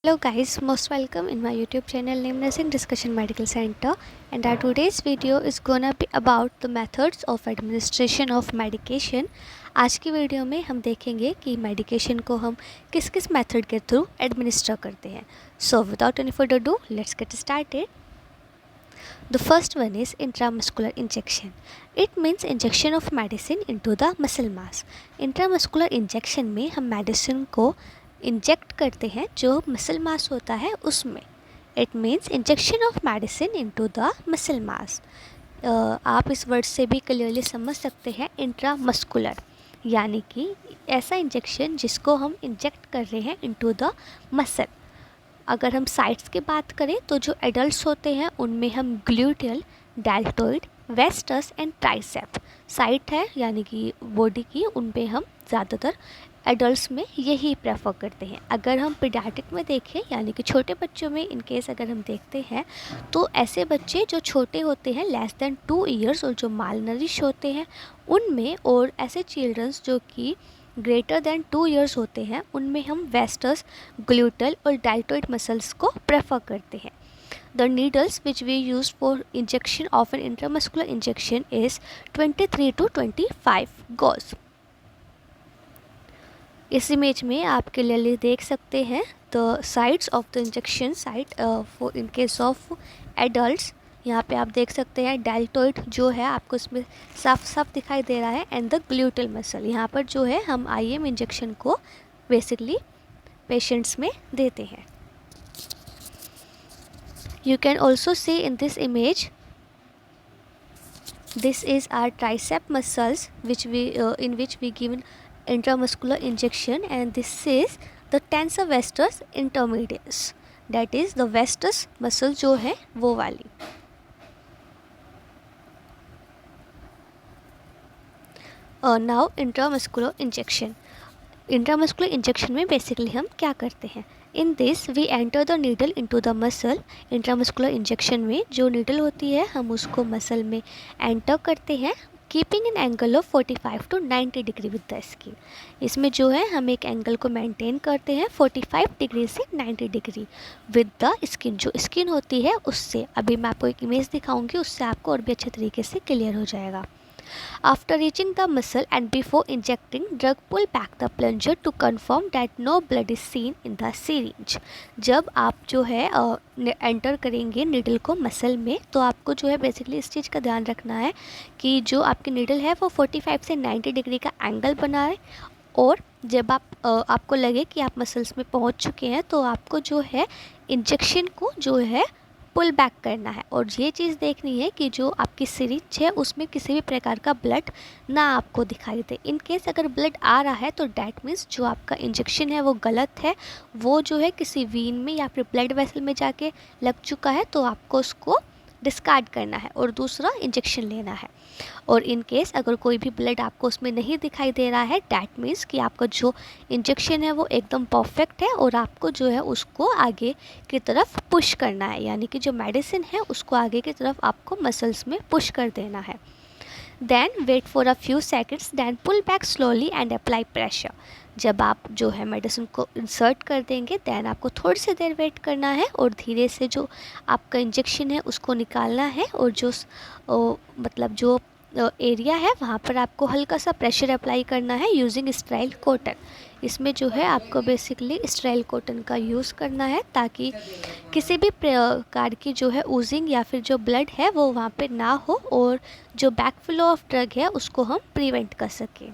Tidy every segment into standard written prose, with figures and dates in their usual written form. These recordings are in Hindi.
Hello guys, most welcome in my YouTube channel named Nursing Discussion Medical Center, and our today's video is gonna be about the methods of administration of medication. आज की वीडियो में हम देखेंगे कि मेडिकेशन को हम किस किस मेथड के थ्रू एडमिनिस्टर करते हैं. So without any further do let's get started. The first one is intramuscular injection. It means injection of medicine into the muscle mass. Intramuscular injection में हम मेडिसिन को इंजेक्ट करते हैं जो मसल मास होता है उसमें. It means injection of medicine into the muscle mass. आप इस वर्ड से भी क्लियरली समझ सकते हैं इंट्रामस्कुलर यानी कि ऐसा इंजेक्शन जिसको हम इंजेक्ट कर रहे हैं इनटू द मसल. अगर हम साइट्स की बात करें तो जो एडल्ट्स होते हैं उनमें हम gluteal, deltoid, wastes and tricep site है यानी कि बॉडी की, उन पे हम ज़्यादातर एडल्ट्स में यही प्रेफर करते हैं. अगर हम पीडियाट्रिक में देखें यानी कि छोटे बच्चों में इन केस अगर हम देखते हैं तो ऐसे बच्चे जो छोटे होते हैं लेस देन 2 ईयर्स और जो माल नरिश होते हैं उनमें, और ऐसे चिल्ड्रंस जो कि ग्रेटर देन 2 ईयर्स होते हैं उनमें हम वेस्टस, ग्लूटल और डेल्टोइड मसल्स को प्रेफर करते हैं. The needles which we use for injection of an intramuscular injection is 23 to 25 gauge. इस इमेज में आप क्लियरली देख सकते हैं the sides of the injection site for in case of adults. यहाँ पे आप देख सकते हैं डेल्टोइड जो है आपको इसमें साफ साफ दिखाई दे रहा है, एंड द ग्लूटल मसल. यहाँ पर जो है हम IM इंजेक्शन को बेसिकली पेशेंट्स में देते हैं. You can also see in this image, this is our tricep muscles which we in which we give intramuscular injection, and this is the tensor vastus intermedius, that is the vastus muscle जो है वो वाली. Now intramuscular injection. Intramuscular injection में बेसिकली हम क्या करते हैं. In this we enter the needle into the muscle. Intramuscular injection में जो नीडल होती है हम उसको मसल में एंटर करते हैं, keeping an angle of 45 to 90 degree with the skin. इसमें जो है हम एक एंगल को मेंटेन करते हैं 45 डिग्री से 90 डिग्री विद द स्किन. जो स्किन होती है उससे, अभी मैं आपको एक इमेज दिखाऊंगी, उससे आपको और भी अच्छे तरीके से क्लियर हो जाएगा. After reaching the muscle and before injecting, drug pull back the plunger to confirm that no blood is seen in the syringe. जब आप जो है एंटर करेंगे निडल को मसल में तो आपको जो है बेसिकली इस चीज़ का ध्यान रखना है कि जो आपकी निडल है वो 45 से 90 डिग्री का एंगल बनाए, और जब आपको लगे कि आप मसल्स में पहुंच चुके हैं तो आपको जो है इंजेक्शन को जो है पुल बैक करना है. और ये चीज़ देखनी है कि जो आपकी सिरिंज है उसमें किसी भी प्रकार का ब्लड ना आपको दिखाई दे. इन केस अगर ब्लड आ रहा है तो डैट मीन्स जो आपका इंजेक्शन है वो गलत है, वो जो है किसी वीन में या फिर ब्लड वेसल में जाके लग चुका है, तो आपको उसको डिस्कार्ड करना है और दूसरा इंजेक्शन लेना है. और इन केस अगर कोई भी ब्लड आपको उसमें नहीं दिखाई दे रहा है, डैट मीन्स कि आपका जो इंजेक्शन है वो एकदम परफेक्ट है और आपको जो है उसको आगे की तरफ पुश करना है, यानी कि जो मेडिसिन है उसको आगे की तरफ आपको मसल्स में पुश कर देना है. Then wait for a few seconds, then pull back slowly and apply pressure. जब आप जो है मेडिसिन को इंसर्ट कर देंगे देन आपको थोड़ी सी देर वेट करना है और धीरे से जो आपका इंजेक्शन है उसको निकालना है, और जो मतलब जो एरिया है वहाँ पर आपको हल्का सा प्रेशर अप्लाई करना है यूजिंग स्टेराइल कॉटन. इसमें जो है आपको बेसिकली स्टेराइल कॉटन का यूज़ करना है ताकि किसी भी प्रकार की जो है ऊजिंग या फिर जो ब्लड है वो वहाँ पे ना हो, और जो बैकफ्लो ऑफ ड्रग है उसको हम प्रिवेंट कर सकें.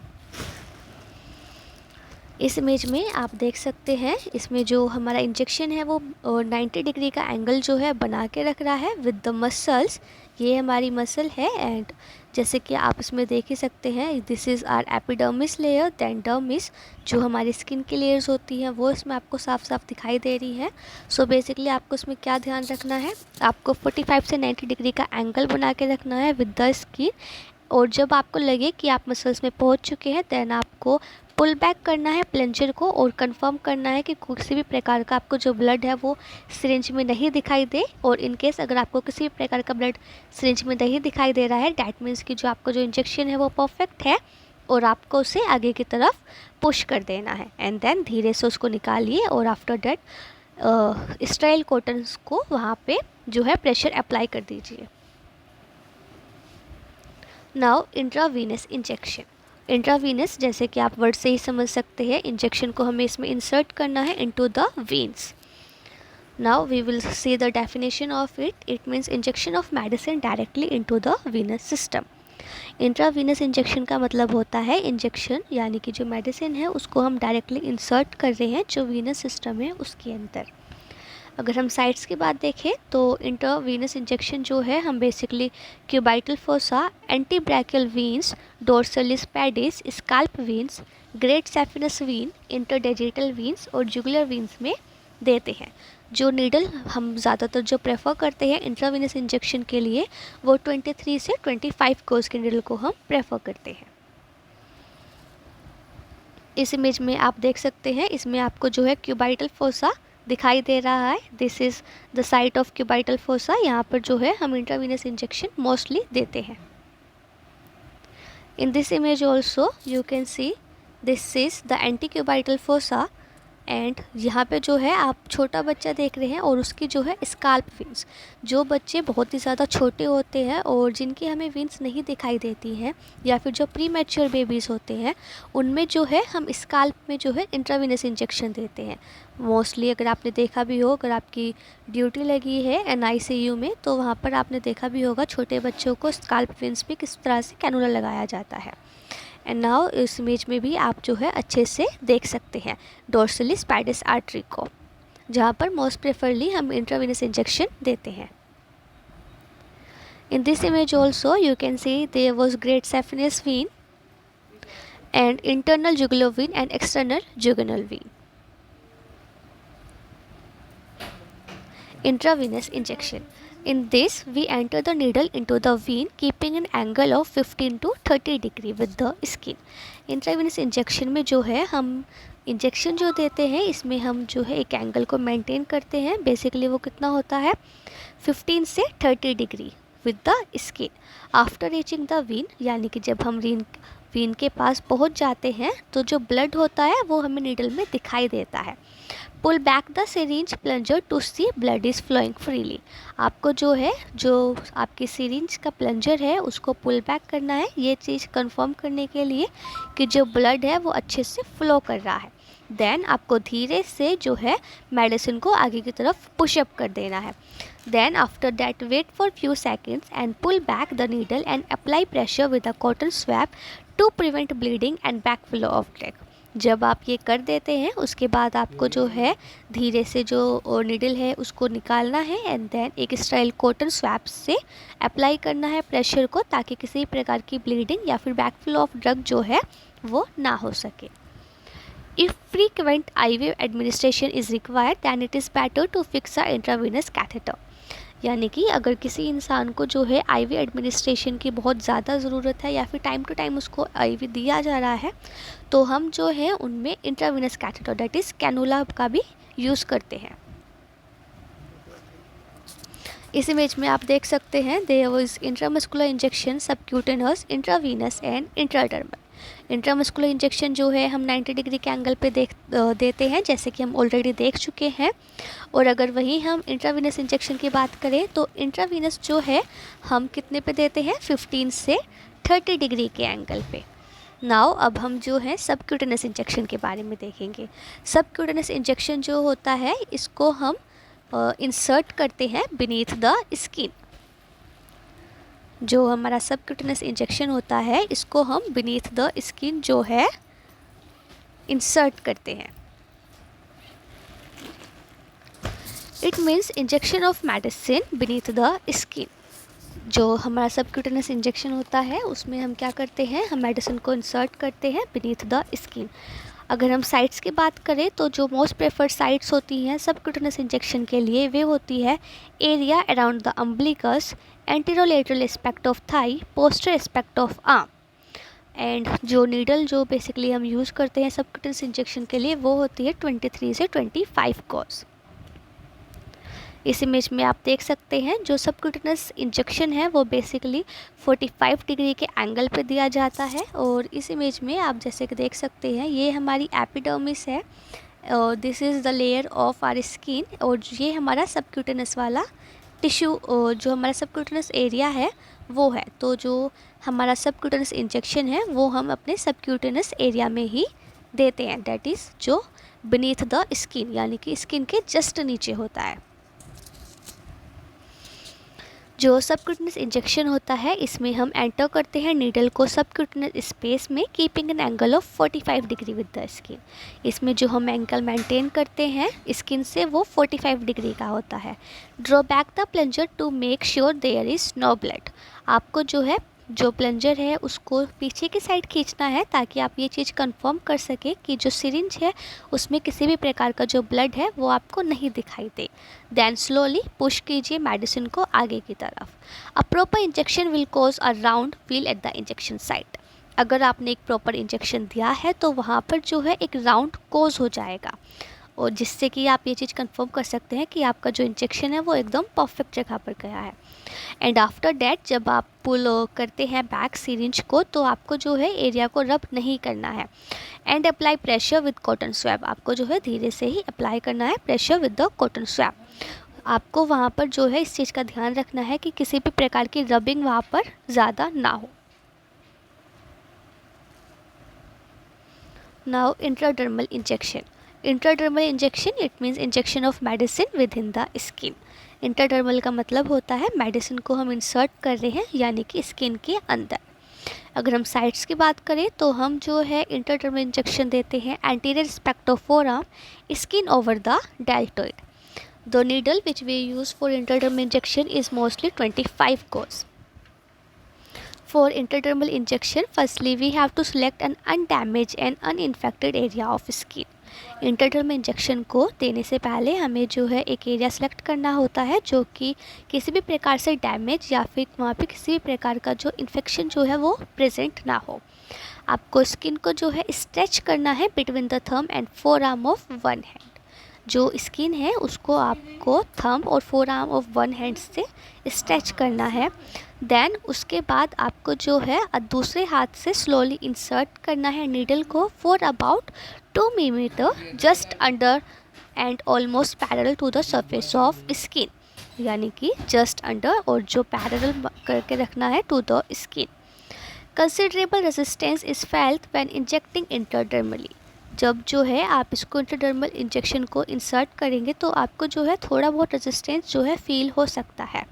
इस इमेज में आप देख सकते हैं इसमें जो हमारा इंजेक्शन है वो 90 डिग्री का एंगल जो है बना के रख रहा है विद द मसल्स. ये हमारी मसल है, एंड जैसे कि आप इसमें देख ही सकते हैं this is our epidermis layer, then dermis. जो हमारी स्किन की लेयर्स होती हैं वो इसमें आपको साफ साफ दिखाई दे रही है. सो बेसिकली आपको इसमें क्या ध्यान रखना है, आपको 45 से 90 डिग्री का एंगल बना के रखना है विद द स्किन, और जब आपको लगे कि आप मसल्स में पहुंच चुके हैं देन आपको पुल बैक करना है प्लंजर को और कंफर्म करना है कि किसी भी प्रकार का आपको जो ब्लड है वो सिरिंज में नहीं दिखाई दे. और इन केस अगर आपको किसी भी प्रकार का ब्लड सिरिंज में नहीं दिखाई दे रहा है, डैट मीन्स कि जो आपका जो इंजेक्शन है वो परफेक्ट है और आपको उसे आगे की तरफ पुश कर देना है. एंड देन धीरे से उसको निकालिए, और आफ्टर डैट स्टेराइल कॉटन को वहाँ पे जो है प्रेशर अप्लाई कर दीजिए। Now intravenous injection. इंट्रावीनस जैसे कि आप वर्ड से ही समझ सकते हैं, इंजेक्शन को हमें इसमें इंसर्ट करना है into the veins. Now we will see the definition of it. It means injection of medicine directly into the venous system. Intravenous injection का मतलब होता है इंजेक्शन यानी कि जो मेडिसिन है उसको हम डायरेक्टली इंसर्ट कर रहे हैं जो वीनस सिस्टम है उसके अंदर। अगर हम साइड्स की बात देखें तो इंट्रावीनस इंजेक्शन जो है हम basically cubital fossa, antebrachial veins, dorsalis pedis, scalp veins, great saphenous vein, interdigital veins और जुगुलर वीन्स में देते हैं। जो नीडल हम ज़्यादातर जो प्रेफर करते हैं इंट्रावीनस इंजेक्शन के लिए वो 23 से 25 कोर्स के नीडल को हम प्रेफर करते हैं। इस इमेज में आप देख सकते हैं, इसमें आपको जो है क्यूबाइटल फोसा दिखाई दे रहा है। This is the site of cubital fossa. यहाँ पर जो है हम इंट्रावीनस इंजेक्शन मोस्टली देते हैं। In this image also you can see this is the antecubital fossa and यहाँ पे जो है आप छोटा बच्चा देख रहे हैं और उसकी जो है स्काल्प विंग्स। जो बच्चे बहुत ही ज़्यादा छोटे होते हैं और जिनकी हमें विंग्स नहीं दिखाई देती हैं या फिर जो प्री मैच्योर बेबीज़ होते हैं उनमें जो है हम स्काल्प में जो है इंट्रावीनस इंजेक्शन देते हैं। मोस्टली अगर आपने देखा भी हो, अगर आपकी ड्यूटी लगी है NICU में तो वहाँ पर आपने देखा भी होगा छोटे बच्चों को स्काल्प विंग्स पे किस तरह से कैनुला लगाया जाता है। एंड नाउ इस इमेज में भी आप जो है अच्छे से देख सकते हैं डोर्सलिस पैडिस आर्टरी को, जहाँ पर मोस्ट प्रेफरली हम इंट्रावीनस इंजेक्शन देते हैं। In this image also you can see there was great saphenous vein and internal jugular vein and external jugular vein. Intravenous injection. In this, we enter the needle into the vein keeping an angle of 15 to 30 degree with the skin. Intravenous injection में जो है हम इंजेक्शन जो देते हैं इसमें हम जो है एक एंगल को मेंटेन करते हैं। बेसिकली वो कितना होता है 15 से 30 degree with the skin. After reaching the vein यानी कि जब हम वीन के पास पहुंच जाते हैं तो जो ब्लड होता है वो हमें नीडल में दिखाई देता है। Pull back the syringe plunger to see blood is flowing freely. आपको जो है जो आपकी सिरिंज का प्लंजर है उसको पुल बैक करना है, ये चीज़ कंफर्म करने के लिए कि जो ब्लड है वो अच्छे से फ्लो कर रहा है। देन आपको धीरे से जो है मेडिसिन को आगे की तरफ पुशअप कर देना है। Then after that wait for few seconds and pull back the needle and apply pressure with a cotton swab to prevent bleeding and back flow of drug. जब आप ये कर देते हैं उसके बाद आपको जो है धीरे से जो नीडल है उसको निकालना है एंड देन एक स्टाइल कॉटन स्वैप से अप्लाई करना है प्रेशर को ताकि किसी प्रकार की ब्लीडिंग या फिर बैक फ्लो ऑफ ड्रग जो है वो ना हो सके। If frequent IV administration is required, then it is better to fix a intravenous catheter. यानी कि अगर किसी इंसान को जो है IV एडमिनिस्ट्रेशन की बहुत ज़्यादा ज़रूरत है या फिर टाइम टू टाइम उसको IV दिया जा रहा है तो हम जो है उनमें intravenous catheter that is cannula का भी यूज़ करते हैं। इस इमेज में आप देख सकते हैं there was intramuscular injection, subcutaneous, intravenous and intradermal. Intramuscular injection जो है हम 90 डिग्री के एंगल पे देते हैं जैसे कि हम ऑलरेडी देख चुके हैं। और अगर वहीं हम इंट्रावीनस इंजेक्शन की बात करें तो इंट्रावीनस जो है हम कितने पे देते हैं 15 से 30 डिग्री के एंगल पे। नाउ अब हम जो है सबक्यूटेनस इंजेक्शन के बारे में देखेंगे। सबक्यूटेनस इंजेक्शन जो होता है इसको हम इंसर्ट करते हैं बीनीथ द स्किन। जो हमारा सबक्यूटेनस इंजेक्शन होता है इसको हम बीनीथ द स्किन जो है इंसर्ट करते हैं। It means injection of medicine beneath the skin. जो हमारा सबक्यूटेनस इंजेक्शन होता है उसमें हम क्या करते हैं, हम मेडिसिन को इंसर्ट करते हैं बीनीथ द स्किन। अगर हम साइट्स की बात करें तो जो मोस्ट प्रेफर्ड साइट्स होती हैं सबक्यूटेनस इंजेक्शन के लिए वे होती है area around the umbilicus, anterolateral aspect of thigh, posterior aspect of arm. And जो नीडल जो बेसिकली हम यूज़ करते हैं सबक्यूटेनस इंजेक्शन के लिए वो होती है 23 से 25 गॉज। इस इमेज में आप देख सकते हैं जो सबक्यूटेनस इंजेक्शन है वो बेसिकली 45 डिग्री के एंगल पे दिया जाता है। और इस इमेज में आप जैसे कि देख सकते हैं ये हमारी एपिडर्मिस है this is the layer of our skin, और ये हमारा सबक्यूटेनस वाला टिश्यू, जो हमारा सबक्यूटेनस एरिया है वो है। तो जो हमारा सबक्यूटेनस इंजेक्शन है वो हम अपने सबक्यूटेनस एरिया में ही देते हैं, दैट इज़ जो बीनीथ द स्किन, यानी कि स्किन के जस्ट नीचे होता है। जो सबक्यूटेनस इंजेक्शन होता है इसमें हम एंटर करते हैं नीडल को सबक्यूटेनस स्पेस में, keeping an angle of 45 degree with the skin. इसमें जो हम एंगल मेंटेन करते हैं स्किन से वो 45 डिग्री का होता है। Draw back the plunger to make sure there is no blood. आपको जो है जो प्लंजर है उसको पीछे की साइड खींचना है ताकि आप ये चीज़ कंफर्म कर सकें कि जो सिरिंज है उसमें किसी भी प्रकार का जो ब्लड है वो आपको नहीं दिखाई दे। देन स्लोली पुश कीजिए मेडिसिन को आगे की तरफ। A proper injection will cause a round wheel at the injection site. अगर आपने एक प्रॉपर इंजेक्शन दिया है तो वहाँ पर जो है एक राउंड कॉज हो जाएगा, और जिससे कि आप ये चीज़ कंफर्म कर सकते हैं कि आपका जो इंजेक्शन है वो एकदम परफेक्ट जगह पर गया है। एंड आफ्टर डैट जब आप पुल करते हैं बैक सिरिंज को तो आपको जो है एरिया को रब नहीं करना है। And apply pressure with cotton swab. आपको जो है धीरे से ही अप्लाई करना है pressure with the cotton swab. आपको वहाँ पर जो है इस चीज़ का ध्यान रखना है कि किसी भी प्रकार की रबिंग वहाँ पर ज़्यादा ना हो। Now intradermal injection. Intradermal injection it means injection of medicine with in the skin. Intradermal का मतलब होता है मेडिसिन को हम इंसर्ट कर रहे हैं यानी कि स्किन के अंदर। अगर हम साइड्स की बात करें तो हम जो है इंट्राडर्मल इंजेक्शन देते हैं anterior aspect of forearm, skin over the deltoid. The needle which we use for intradermal injection is mostly 25 gauge. For intradermal injection, firstly we have to select an undamaged and uninfected area of skin. Intradermal injection को देने से पहले हमें जो है एक एरिया सेलेक्ट करना होता है जो कि किसी भी प्रकार से डैमेज या फिर वहाँ पे किसी भी प्रकार का जो इन्फेक्शन जो है वो प्रेजेंट ना हो। आपको स्किन को जो है स्ट्रेच करना है between the thumb and four arm of one hand. जो स्किन है उसको आपको थंब और four arm of one hand से स्ट्रेच करना है। देन उसके बाद आपको जो है दूसरे हाथ से स्लोली इंसर्ट करना है नीडल को for about 2 millimetre just under and almost parallel to the surface of skin, यानी कि जस्ट अंडर और जो पैरेलल करके रखना है to the skin. Considerable resistance is felt when injecting intradermally. जब जो है आप इसको इंट्राडर्मल इंजेक्शन को इंसर्ट करेंगे तो आपको जो है थोड़ा बहुत रेजिस्टेंस जो है फील हो सकता है।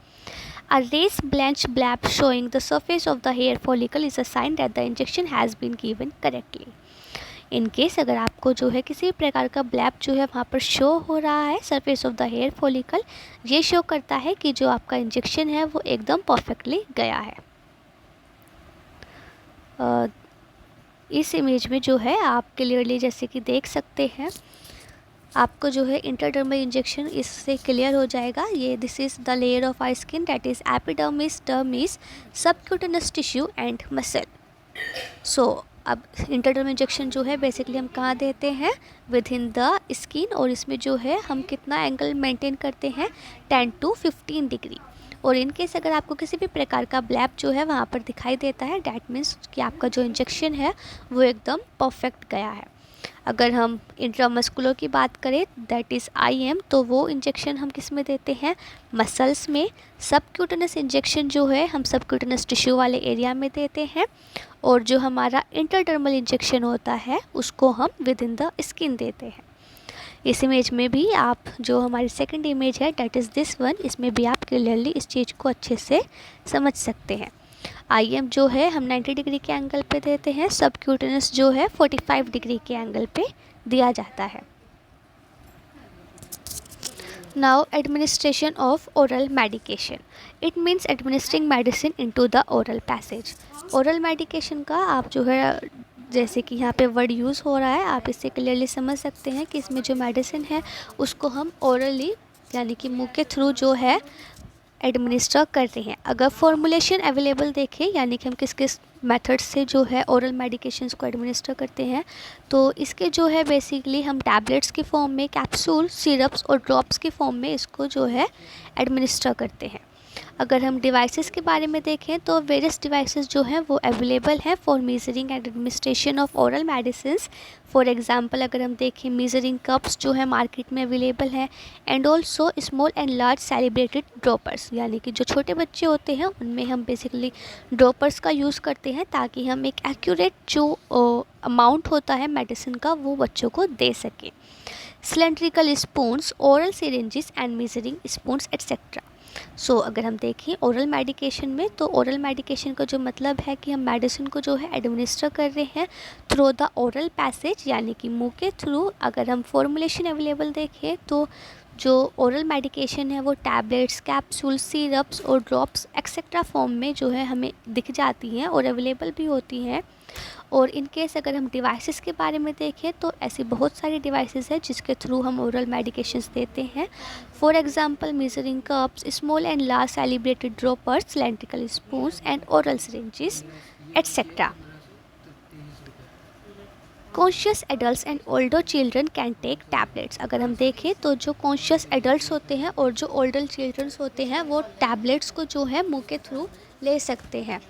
A raised blanched blab showing the surface of the hair follicle is a sign that the injection has been given correctly. In case अगर आपको जो है किसी प्रकार का ब्लैप जो है वहाँ पर शो हो रहा है surface of the hair follicle, ये शो करता है कि जो आपका इंजेक्शन है वो एकदम परफेक्टली गया है। इस इमेज में जो है आप क्लियरली जैसे कि देख सकते हैं, आपको जो है इंट्राडर्मल इंजेक्शन इससे क्लियर हो जाएगा। ये this is the layer of our skin that is epidermis, dermis, subcutaneous tissue and muscle. So अब इंट्राडर्मल इंजेक्शन जो है बेसिकली हम कहाँ देते हैं, विद इन द स्किन, और इसमें जो है हम कितना एंगल मेंटेन करते हैं 10 to 15 डिग्री। और इन केस अगर आपको किसी भी प्रकार का ब्लैप जो है वहाँ पर दिखाई देता है डैट मीन्स कि आपका जो इंजेक्शन है वो एकदम परफेक्ट गया है। अगर हम इंट्रामस्कुलर की बात करें दैट इज़ IM, तो वो इंजेक्शन हम किस में देते हैं, मसल्स में। सबक्यूटेनस इंजेक्शन जो है हम सबक्यूटेनस टिश्यू वाले एरिया में देते हैं, और जो हमारा इंट्राडर्मल इंजेक्शन होता है उसको हम विद इन द स्किन देते हैं। इस इमेज में भी आप जो हमारी सेकंड इमेज है दैट इज़ दिस वन, इसमें भी आप क्लियरली इस चीज़ को अच्छे से समझ सकते हैं। IM जो है हम 90 डिग्री के एंगल पे देते हैं, सबक्यूटेनस जो है 45 डिग्री के एंगल पे दिया जाता है। Now administration of oral medication, it means administering medicine into the oral passage. Oral medication का आप जो है जैसे कि यहाँ पे वर्ड यूज़ हो रहा है आप इससे क्लियरली समझ सकते हैं कि इसमें जो मेडिसिन है उसको हम ओरली यानी कि मुंह के थ्रू जो है एडमिनिस्टर करते हैं। अगर फॉर्मुलेशन अवेलेबल देखें यानी कि हम किस किस मेथड से जो है ओरल मेडिकेशंस को एडमिनिस्टर करते हैं, तो इसके जो है बेसिकली हम टैबलेट्स की फॉर्म में, कैप्सूल, सिरप्स और ड्रॉप्स की फॉर्म में इसको जो है एडमिनिस्टर करते हैं। अगर हम डिवाइसेस के बारे में देखें तो वेरियस डिवाइसेस जो हैं वो अवेलेबल हैं for measuring and administration of oral medicines. For example अगर हम देखें मेजरिंग कप्स जो है मार्केट में अवेलेबल हैं, and also small and large celebrated droppers, यानी कि जो छोटे बच्चे होते हैं उनमें हम बेसिकली ड्रॉपर्स का यूज़ करते हैं ताकि हम एक एक्यूरेट जो अमाउंट होता है मेडिसिन का वो बच्चों को दे सकें। Cylindrical spoons, oral syringes and measuring spoons etcetera. So अगर हम देखें ओरल मेडिकेशन में, तो ओरल मेडिकेशन का जो मतलब है कि हम मेडिसिन को जो है एडमिनिस्टर कर रहे हैं थ्रू द ओरल पैसेज, यानी कि मुंह के थ्रू। अगर हम फॉर्मुलेशन अवेलेबल देखें तो जो ओरल मेडिकेशन है वो टैबलेट्स, कैप्सूल, सिरप्स और ड्रॉप्स एक्सेट्रा फॉर्म में जो है हमें दिख जाती हैं और अवेलेबल भी होती हैं। और इन केस अगर हम डिवाइसेस के बारे में देखें तो ऐसी बहुत सारी डिवाइसेस हैं जिसके थ्रू हम ओरल मेडिकेशंस देते हैं। For example measuring cups, small and large celebrated droppers, cylindrical spoons and oral syringes etcetera. Conscious adults and older children can take tablets. अगर हम देखें तो जो कॉन्शियस एडल्ट्स होते हैं और जो ओल्डर चिल्ड्रंस होते हैं वो टैबलेट्स को जो है मुंह के थ्रू ले सकते हैं।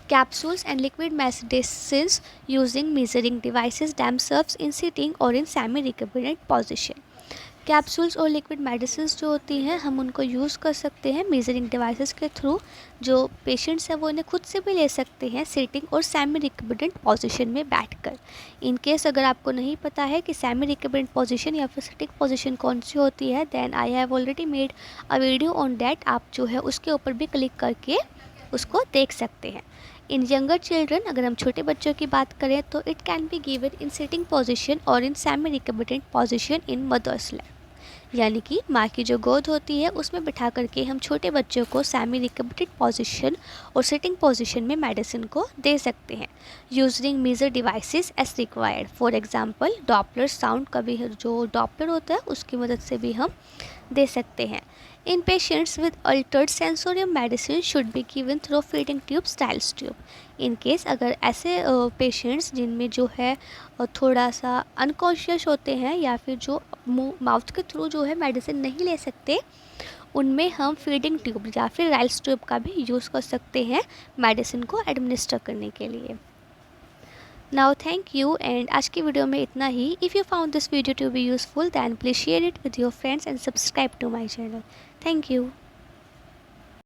Capsules and liquid medicines using measuring devices themselves in sitting और इन सेमी रिकबरेंट पोजिशन। कैप्सूल्स और लिक्विड मेडिसिन्स जो होती हैं हम उनको यूज़ कर सकते हैं मेजरिंग डिवाइसेस के थ्रू। जो पेशेंट्स हैं वो इन्हें खुद से भी ले सकते हैं सिटिंग और सेमी रिकबरेंट पोजीशन में बैठकर। इन केस अगर आपको नहीं पता है कि सेमी रिकबरेंट पोजीशन या फिर सिटिंग पोजीशन कौन सी होती है, then I have already made a video on that. आप जो है उसके ऊपर भी क्लिक करके उसको देख सकते हैं। इन यंगर चिल्ड्रन, अगर हम छोटे बच्चों की बात करें तो it can be given in sitting position और in semi recumbent position in mother's lap, यानी कि माँ की जो गोद होती है उसमें बिठा करके हम छोटे बच्चों को सेमी रिकबरेंट पोजीशन और सिटिंग पोजीशन में मेडिसिन को दे सकते हैं using major devices as required. For example Doppler sound का भी जो डॉपलर होता है उसकी मदद से भी हम दे सकते हैं। In patients with altered sensorium medicine should be given through feeding tube, Ryle's tube. In case अगर ऐसे पेशेंट्स जिनमें जो है थोड़ा सा अनकॉन्शियस होते हैं या फिर जो माउथ के थ्रू जो है मेडिसिन नहीं ले सकते, उनमें हम फीडिंग ट्यूब या फिर राइल्स ट्यूब का भी यूज़ कर सकते हैं मेडिसिन को एडमिनिस्टर करने के लिए। नाउ थैंक यू, एंड आज की वीडियो में इतना ही। If you found this video to be useful than please share it with your friends and subscribe to my channel. Thank you.